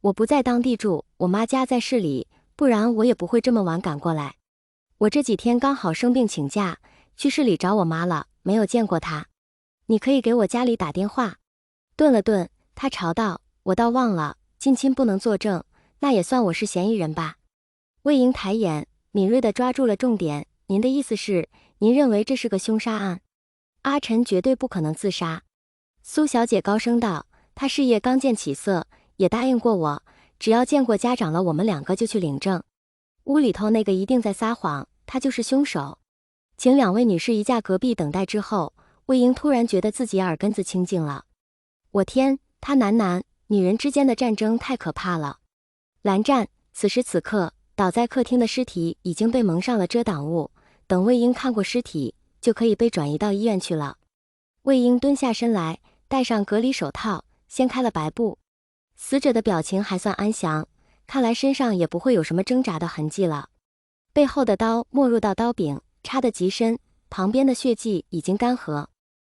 我不在当地住，我妈家在市里，不然我也不会这么晚赶过来。我这几天刚好生病请假，去市里找我妈了，没有见过她。你可以给我家里打电话。”顿了顿，他嘲道：“我倒忘了，近亲不能作证，那也算我是嫌疑人吧。”魏莹抬眼，敏锐地抓住了重点：“您的意思是，您认为这是个凶杀案？阿晨绝对不可能自杀。”苏小姐高声道：“她事业刚见起色，也答应过我，只要见过家长了，我们两个就去领证。屋里头那个一定在撒谎，他就是凶手。”请两位女士移驾隔壁等待之后，魏莹突然觉得自己耳根子清净了。我天，她男女人之间的战争太可怕了。蓝湛此时此刻倒在客厅的尸体已经被蒙上了遮挡物，等魏婴看过尸体，就可以被转移到医院去了。魏婴蹲下身来，戴上隔离手套，掀开了白布。死者的表情还算安详，看来身上也不会有什么挣扎的痕迹了。背后的刀没入到刀柄，插得极深，旁边的血迹已经干涸。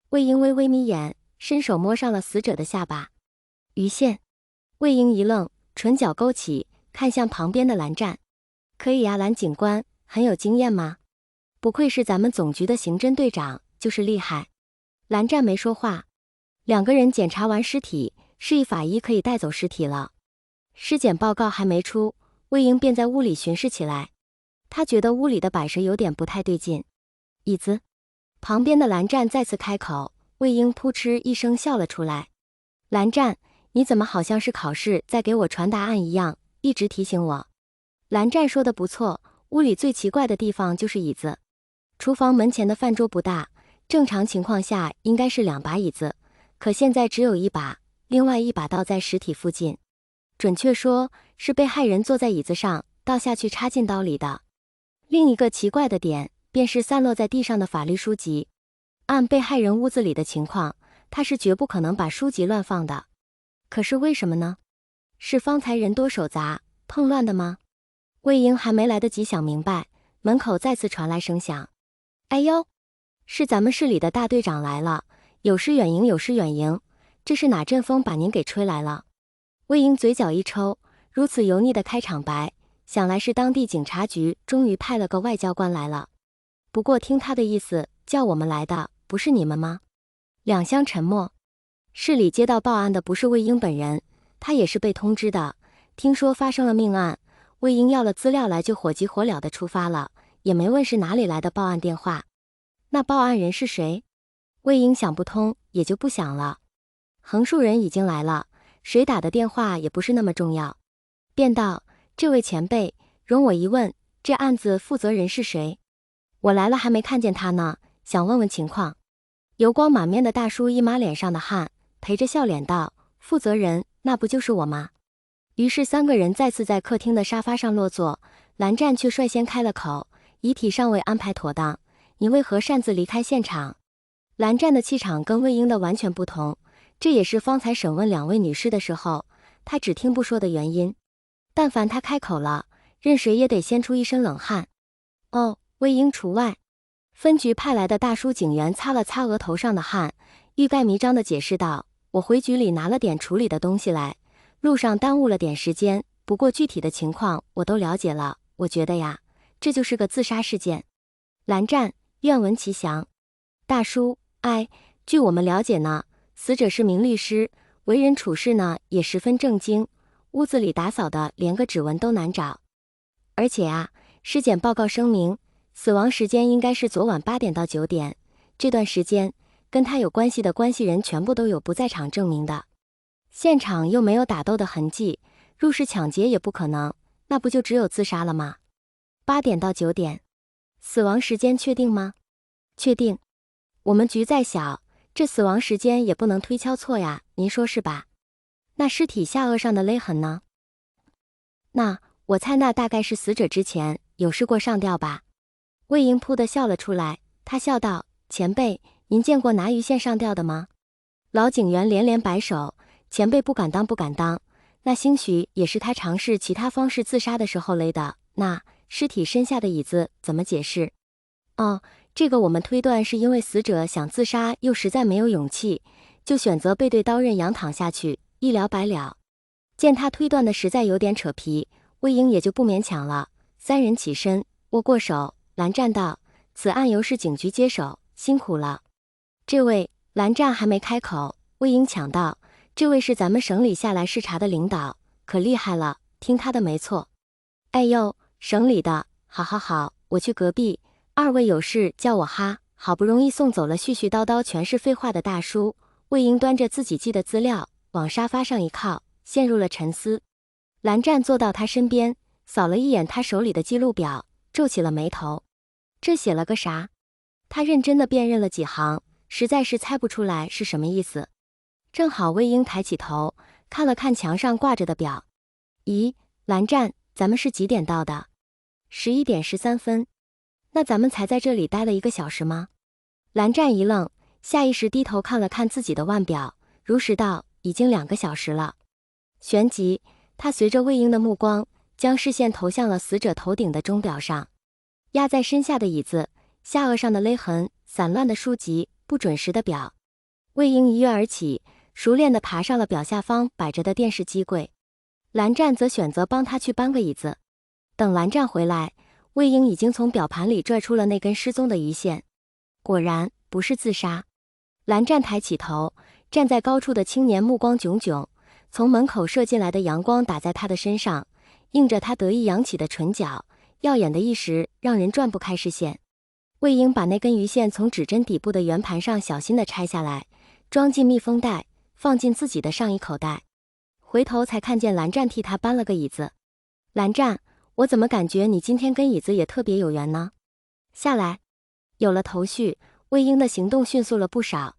魏婴微微眯眼，伸手摸上了死者的下巴。鱼线。魏婴一愣，唇角勾起，看向旁边的蓝湛。可以呀，蓝警官，很有经验吗？不愧是咱们总局的刑侦队长，就是厉害。蓝湛没说话。两个人检查完尸体，示意法医可以带走尸体了。尸检报告还没出，魏婴便在屋里巡视起来。他觉得屋里的摆设有点不太对劲。椅子。旁边的蓝湛再次开口，魏婴扑哧一声笑了出来。蓝湛，你怎么好像是考试在给我传答案一样，一直提醒我。蓝湛说的不错，屋里最奇怪的地方就是椅子。厨房门前的饭桌不大，正常情况下应该是2把椅子，可现在只有1把，另外1把倒在尸体附近。准确说，是被害人坐在椅子上，倒下去插进刀里的。另一个奇怪的点，便是散落在地上的法律书籍。按被害人屋子里的情况，他是绝不可能把书籍乱放的。可是为什么呢？是方才人多手杂，碰乱的吗？魏婴还没来得及想明白，门口再次传来声响。哎呦，是咱们市里的大队长来了，有失远迎，有失远迎，这是哪阵风把您给吹来了？魏婴嘴角一抽，如此油腻的开场白，想来是当地警察局终于派了个外交官来了。不过听他的意思，叫我们来的不是你们吗？两相沉默。市里接到报案的不是魏婴本人，他也是被通知的。听说发生了命案，魏婴要了资料来就火急火燎的出发了，也没问是哪里来的报案电话。那报案人是谁？魏婴想不通，也就不想了。横竖人已经来了，谁打的电话也不是那么重要。便道：“这位前辈，容我一问，这案子负责人是谁？我来了还没看见他呢，想问问情况。”油光满面的大叔一抹脸上的汗，陪着笑脸道：“负责人，那不就是我吗？”于是3个人再次在客厅的沙发上落座，蓝湛却率先开了口：“遗体尚未安排妥当，你为何擅自离开现场？”蓝湛的气场跟魏婴的完全不同，这也是方才审问2位女士的时候，他只听不说的原因。但凡他开口了，任谁也得先出一身冷汗。哦，魏婴除外。分局派来的大叔警员擦了擦额头上的汗，欲盖弥彰地解释道：“我回局里拿了点处理的东西来，路上耽误了点时间，不过具体的情况我都了解了，我觉得呀，这就是个自杀事件。”蓝湛，愿闻其详。大叔，据我们了解呢，死者是名律师，为人处事呢也十分正经，屋子里打扫的连个指纹都难找。而且啊，尸检报告声明，死亡时间应该是昨晚8点到9点，这段时间跟他有关系的关系人全部都有不在场证明的。现场又没有打斗的痕迹，入室抢劫也不可能，那不就只有自杀了吗？8点到9点，死亡时间确定吗？确定。我们局再小，这死亡时间也不能推敲错呀，您说是吧？那尸体下颚上的勒痕呢？那我猜那大概是死者之前有试过上吊吧。魏婴扑地笑了出来，他笑道：“前辈，您见过拿鱼线上吊的吗？”老警员连连摆手：“前辈不敢当，不敢当。那兴许也是他尝试其他方式自杀的时候勒的。那尸体身下的椅子怎么解释？”哦，这个我们推断是因为死者想自杀又实在没有勇气，就选择背对刀刃仰躺下去，一了百了。见他推断的实在有点扯皮，魏婴也就不勉强了。三人起身，握过手。蓝湛道：“此案由市警局接手，辛苦了。”这位蓝湛还没开口，魏婴抢道：“这位是咱们省里下来视察的领导，可厉害了，听他的没错。”哎呦，省里的，好好好，我去隔壁。二位有事叫我哈。好不容易送走了絮絮叨叨全是废话的大叔，魏婴端着自己记的资料往沙发上一靠，陷入了沉思。蓝湛坐到他身边，扫了一眼他手里的记录表，皱起了眉头。这写了个啥？他认真的辨认了几行，实在是猜不出来是什么意思。正好魏婴抬起头，看了看墙上挂着的表。咦，蓝湛，咱们是几点到的？11点13分。那咱们才在这里待了1个小时吗？蓝湛一愣，下意识低头看了看自己的腕表，如实道：“已经2个小时了。”旋即，他随着魏婴的目光，将视线投向了死者头顶的钟表上。压在身下的椅子，下颚上的勒痕，散乱的书籍，不准时的表。魏婴一跃而起，熟练地爬上了表下方摆着的电视机柜。蓝湛则选择帮他去搬个椅子。等蓝湛回来，魏婴已经从表盘里拽出了那根失踪的鱼线。果然不是自杀。蓝湛抬起头，站在高处的青年目光炯炯，从门口射进来的阳光打在他的身上，映着他得意扬起的唇角，耀眼的一时让人转不开视线。魏婴把那根鱼线从指针底部的圆盘上小心地拆下来，装进密封袋，放进自己的上衣口袋。回头才看见蓝湛替他搬了个椅子。蓝湛，我怎么感觉你今天跟椅子也特别有缘呢？下来。有了头绪，魏婴的行动迅速了不少。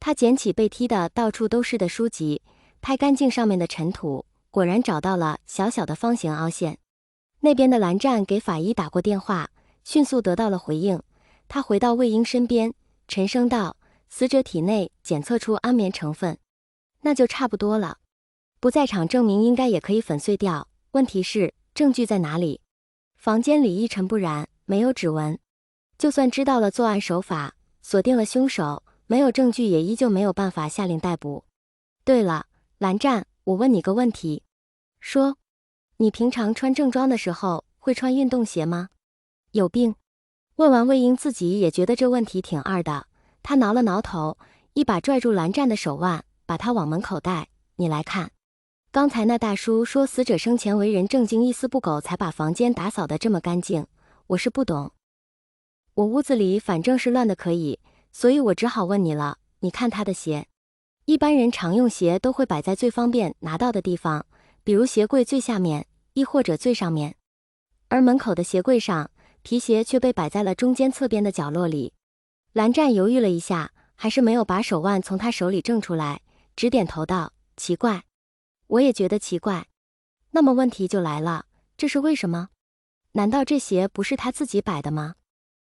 他捡起被踢得到处都是的书籍，拍干净上面的尘土，果然找到了小小的方形凹陷。那边的蓝湛给法医打过电话，迅速得到了回应。他回到魏婴身边，沉声道：“死者体内检测出安眠成分，那就差不多了。不在场证明应该也可以粉碎掉，问题是证据在哪里？房间里一尘不染，没有指纹。就算知道了作案手法，锁定了凶手，没有证据也依旧没有办法下令逮捕。对了，蓝湛，我问你个问题。说，你平常穿正装的时候会穿运动鞋吗？有病。”问完，魏婴自己也觉得这问题挺二的，他挠了挠头，一把拽住蓝湛的手腕，把他往门口带：“你来看，刚才那大叔说死者生前为人正经，一丝不苟，才把房间打扫得这么干净。我是不懂，我屋子里反正是乱的可以，所以我只好问你了。你看他的鞋，一般人常用鞋都会摆在最方便拿到的地方，比如鞋柜最下面，亦或者最上面。而门口的鞋柜上，皮鞋却被摆在了中间侧边的角落里。”蓝湛犹豫了一下，还是没有把手腕从他手里挣出来，只点头道：“奇怪。我也觉得奇怪。那么问题就来了，这是为什么？难道这鞋不是他自己摆的吗？”